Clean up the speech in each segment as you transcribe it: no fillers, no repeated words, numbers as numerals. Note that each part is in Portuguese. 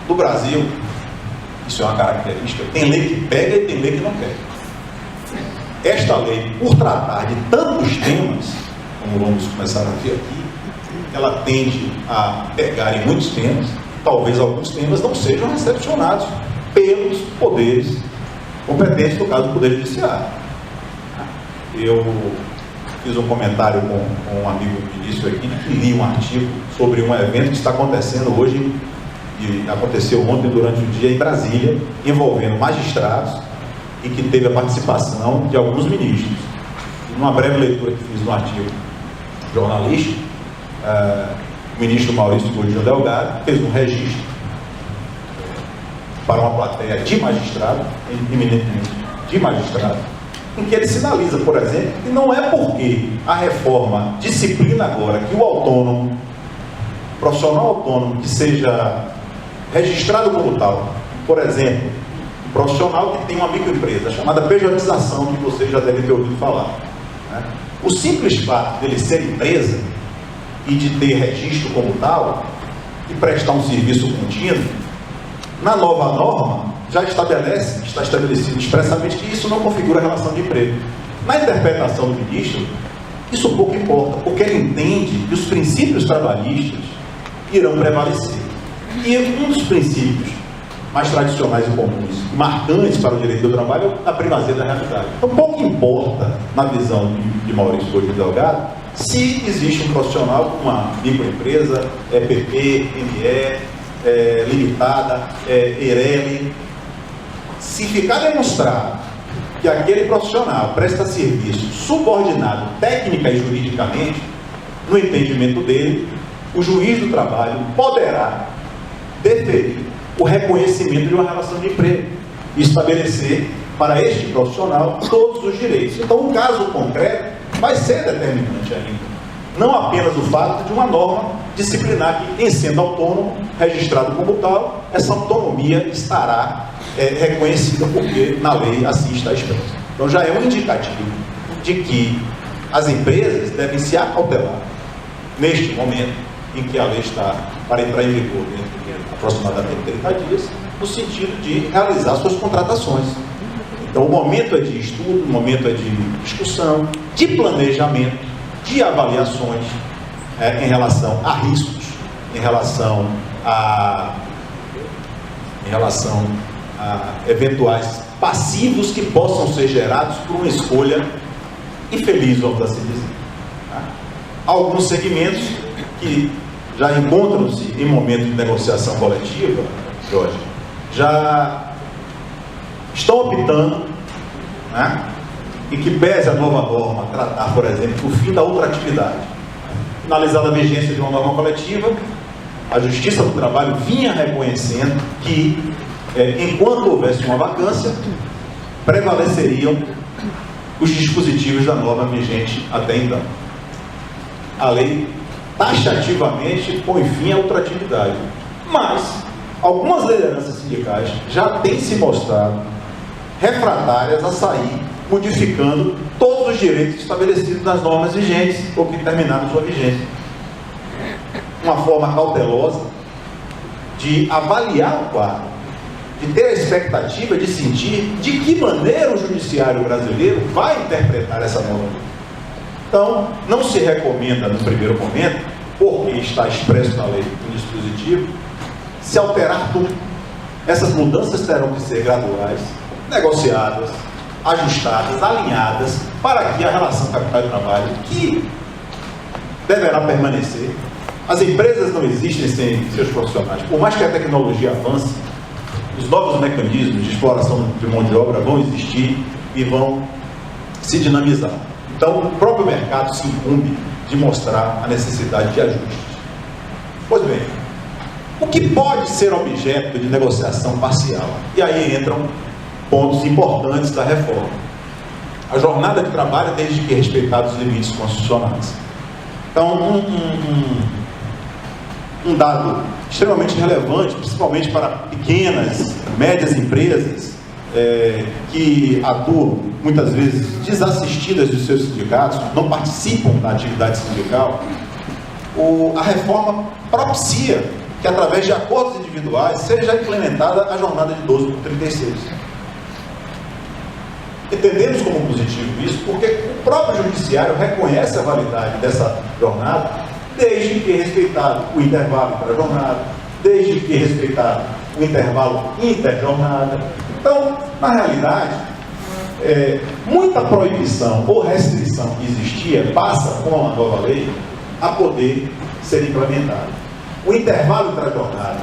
No Brasil, isso é uma característica, tem lei que pega e tem lei que não pega. Esta lei, por tratar de tantos temas, como vamos começar a ver aqui, ela tende a pegar em muitos temas, talvez alguns temas não sejam recepcionados pelos poderes competentes, no caso do Poder Judiciário. Eu fiz um comentário com um amigo ministro aqui, que li um artigo sobre um evento que está acontecendo hoje, e aconteceu ontem durante o dia em Brasília, envolvendo magistrados e que teve a participação de alguns ministros. Numa breve leitura que fiz no artigo jornalístico, o ministro Maurício Godinho Delgado fez um registro para uma plateia de magistrado, eminentemente de magistrado, em que ele sinaliza, por exemplo, que não é porque a reforma disciplina agora que o autônomo, profissional autônomo que seja registrado como tal, por exemplo, um profissional que tem uma microempresa chamada pejotização, que vocês já devem ter ouvido falar, né? O simples fato dele ser empresa e de ter registro como tal e prestar um serviço contínuo, na nova norma já está estabelecido expressamente que isso não configura relação de emprego. Na interpretação do ministro, isso pouco importa, porque ele entende que os princípios trabalhistas irão prevalecer. E um dos princípios mais tradicionais e comuns, marcantes para o direito do trabalho, é a primazia da realidade. Então, pouco importa, na visão de Maurício Godinho Delgado, se existe um profissional com uma microempresa, PP, ME, limitada, EIRELI. Se ficar demonstrado que aquele profissional presta serviço subordinado técnica e juridicamente, no entendimento dele, o juiz do trabalho poderá deferir o reconhecimento de uma relação de emprego e estabelecer para este profissional todos os direitos. Então, o caso concreto vai ser determinante ainda. Não apenas o fato de uma norma disciplinar que, em sendo autônomo, registrado como tal, essa autonomia estará reconhecida porque na lei assim está expresso. Então já é um indicativo de que as empresas devem se acautelar neste momento em que a lei está para entrar em vigor dentro de aproximadamente 30 dias, no sentido de realizar suas contratações. Então o momento é de estudo, o momento é de discussão, de planejamento, de avaliações em relação a riscos, em relação a eventuais passivos que possam ser gerados por uma escolha infeliz, vamos assim dizer. Há alguns segmentos que já encontram-se em momento de negociação coletiva, Jorge, já estão optando, né, e que pese a nova norma tratar, por exemplo, o fim da outra atividade. Finalizada a vigência de uma norma coletiva, a Justiça do Trabalho vinha reconhecendo que, enquanto houvesse uma vacância, prevaleceriam os dispositivos da norma vigente até então. A lei taxativamente põe fim à outra atividade, mas algumas lideranças sindicais já têm se mostrado refratárias a sair modificando todos os direitos estabelecidos nas normas vigentes ou que terminaram sua vigência. Uma forma cautelosa de avaliar o quadro, de ter a expectativa de sentir de que maneira o judiciário brasileiro vai interpretar essa norma. Então, não se recomenda no primeiro momento, porque está expresso na lei no dispositivo, se alterar tudo. Essas mudanças terão que ser graduais, negociadas, ajustadas, alinhadas, para que a relação capital e trabalho, que deverá permanecer, as empresas não existem sem seus profissionais. Por mais que a tecnologia avance, os novos mecanismos de exploração de mão de obra vão existir e vão se dinamizar. Então, o próprio mercado se incumbe de mostrar a necessidade de ajustes. Pois bem, o que pode ser objeto de negociação parcial? E aí entram pontos importantes da reforma. A jornada de trabalho, desde que respeitados os limites constitucionais. Então, um dado extremamente relevante, principalmente para pequenas, médias empresas, que atuam, muitas vezes, desassistidas dos seus sindicatos, não participam da atividade sindical, a reforma propicia que que através de acordos individuais seja implementada a jornada de 12 por 36. Entendemos como positivo isso, porque o próprio judiciário reconhece a validade dessa jornada, desde que respeitado o intervalo para a jornada, desde que respeitado o intervalo interjornada. Então, na realidade, muita proibição ou restrição que existia passa, com a nova lei, a poder ser implementada. O intervalo intrajornada.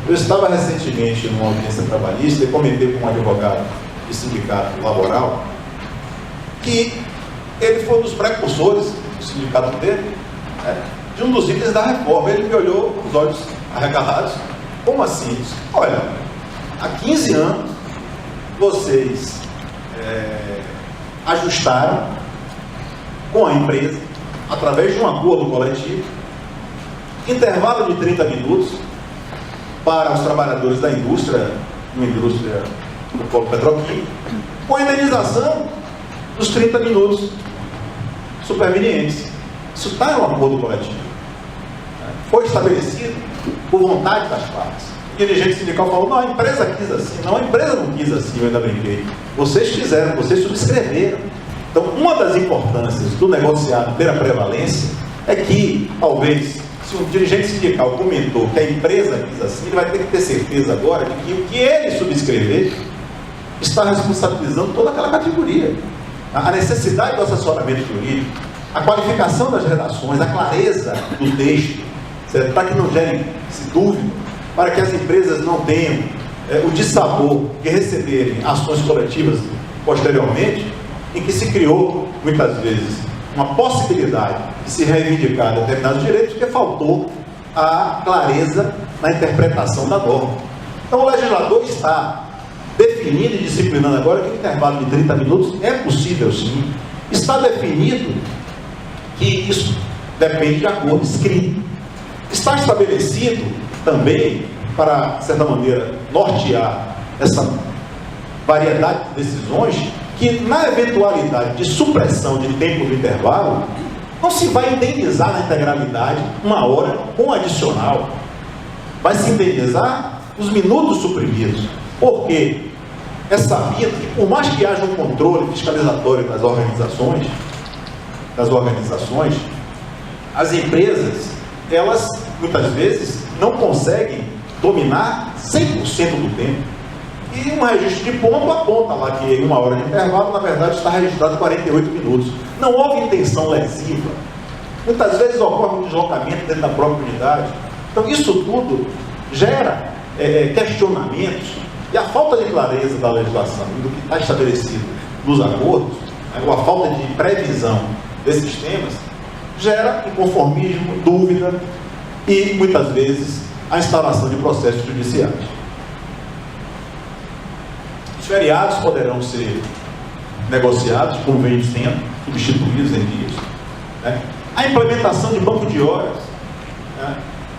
Eu estava recentemente numa audiência trabalhista e comentei com um advogado de sindicato laboral que ele foi um dos precursores do sindicato dele, de um dos itens da reforma. Ele me olhou com os olhos arregalados. Como assim? Eu disse, olha, há 15 anos vocês ajustaram com a empresa, através de um acordo coletivo, intervalo de 30 minutos para os trabalhadores da indústria, do polo petroquímico, com a indenização dos 30 minutos supervenientes. Isso está em um acordo coletivo. Foi estabelecido por vontade das partes. O dirigente sindical falou, não, a empresa quis assim. Não, a empresa não quis assim, eu ainda brinquei. Vocês fizeram, vocês subscreveram. Então, uma das importâncias do negociado ter a prevalência é que, talvez, se um dirigente sindical comentou que a empresa quis assim, ele vai ter que ter certeza agora de que o que ele subscrever está responsabilizando toda aquela categoria. A necessidade do assessoramento jurídico, a qualificação das redações, a clareza do texto, para que não gere dúvida, para que as empresas não tenham o dissabor de receberem ações coletivas posteriormente, em que se criou, muitas vezes, uma possibilidade de se reivindicar determinados direitos, porque faltou a clareza na interpretação da norma. Então, o legislador está definindo e disciplinando agora que o intervalo de 30 minutos é possível, sim. Está definido que isso depende de acordo escrito. Está estabelecido também, para, de certa maneira, nortear essa variedade de decisões, que na eventualidade de supressão de tempo do intervalo, não se vai indenizar na integralidade uma hora com adicional. Vai se indenizar os minutos suprimidos. Porque é sabido que, por mais que haja um controle fiscalizatório das organizações, as empresas, elas, muitas vezes, não conseguem dominar 100% do tempo. E um registro de ponto aponta lá que em uma hora de intervalo, na verdade, está registrado 48 minutos. Não houve intenção lesiva. Muitas vezes ocorre um deslocamento dentro da própria unidade. Então, isso tudo gera questionamentos. E a falta de clareza da legislação, do que está estabelecido nos acordos, ou a falta de previsão desses temas, gera inconformismo, dúvida e, muitas vezes, a instalação de processos judiciais. Os feriados poderão ser negociados, como vem sendo, substituídos em dias. A implementação de banco de horas.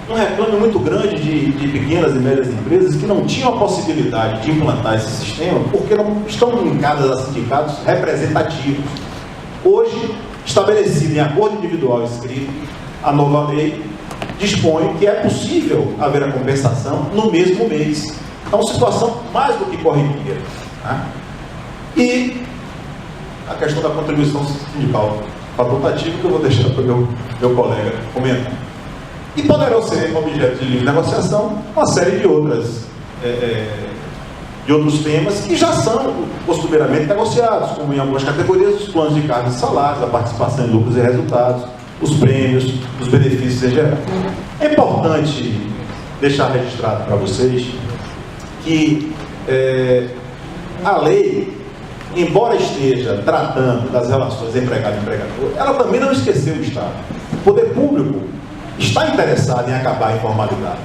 Um reclame muito grande de pequenas e médias empresas que não tinham a possibilidade de implantar esse sistema porque não estão linkadas a sindicatos representativos. Hoje, estabelecido em acordo individual escrito, a nova lei dispõe que é possível haver a compensação no mesmo mês. Então, situação mais do que corriqueira. E a questão da contribuição sindical facultativa, que eu vou deixar para o meu colega comentar. E poderão ser objeto de livre negociação uma série de outros temas que já são costumeiramente negociados, como em algumas categorias, os planos de cargos e salários, a participação em lucros e resultados, os prêmios, os benefícios em geral. É importante deixar registrado para vocês que a lei, embora esteja tratando das relações empregado-empregador, ela também não esqueceu o Estado. O poder público está interessado em acabar a informalidade.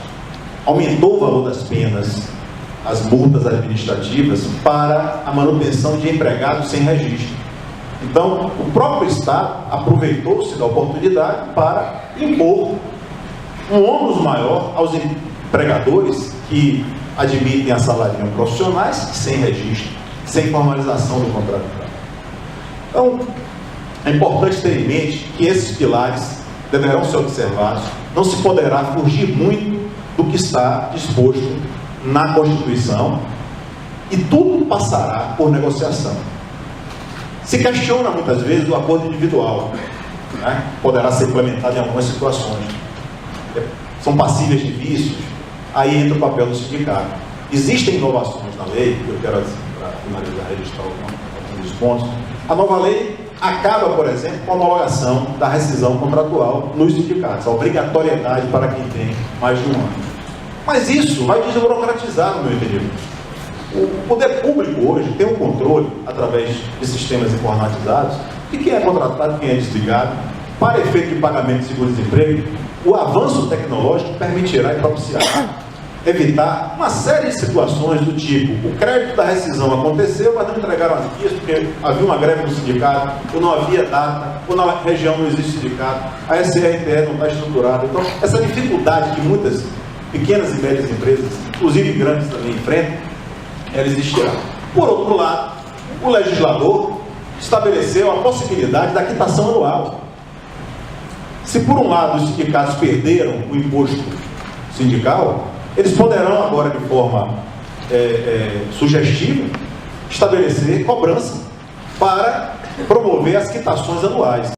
Aumentou o valor das penas, as multas administrativas, para a manutenção de empregados sem registro. Então, o próprio Estado aproveitou-se da oportunidade para impor um ônus maior aos empregadores que admitem assalariam profissionais sem registro, sem formalização do contrato de trabalho. Então, é importante ter em mente que esses pilares deverão ser observados. Não se poderá fugir muito do que está disposto na Constituição, e tudo passará por negociação. Se questiona muitas vezes o acordo individual, né? Poderá ser implementado em algumas situações. São passíveis de vícios, aí entra o papel do sindicato. Existem inovações na lei, que eu quero, para finalizar, registrar alguns pontos. A nova lei acaba, por exemplo, com a homologação da rescisão contratual nos sindicatos, a obrigatoriedade para quem tem mais de um ano. Mas isso vai desburocratizar, no meu entendimento. O poder público hoje tem um controle, através de sistemas informatizados, de quem é contratado, quem é desligado. Para efeito de pagamento de seguro-desemprego, o avanço tecnológico permitirá e propiciará evitar uma série de situações do tipo: o crédito da rescisão aconteceu, mas não entregaram as guias porque havia uma greve no sindicato, ou não havia data, ou na região não existe sindicato, a SRTE não está estruturada. Então, essa dificuldade que muitas pequenas e médias empresas, inclusive grandes também, enfrentam, ela existirá. Por outro lado, o legislador estabeleceu a possibilidade da quitação anual. Se por um lado os sindicatos perderam o imposto sindical, eles poderão agora, de forma sugestiva, estabelecer cobrança para promover as quitações anuais.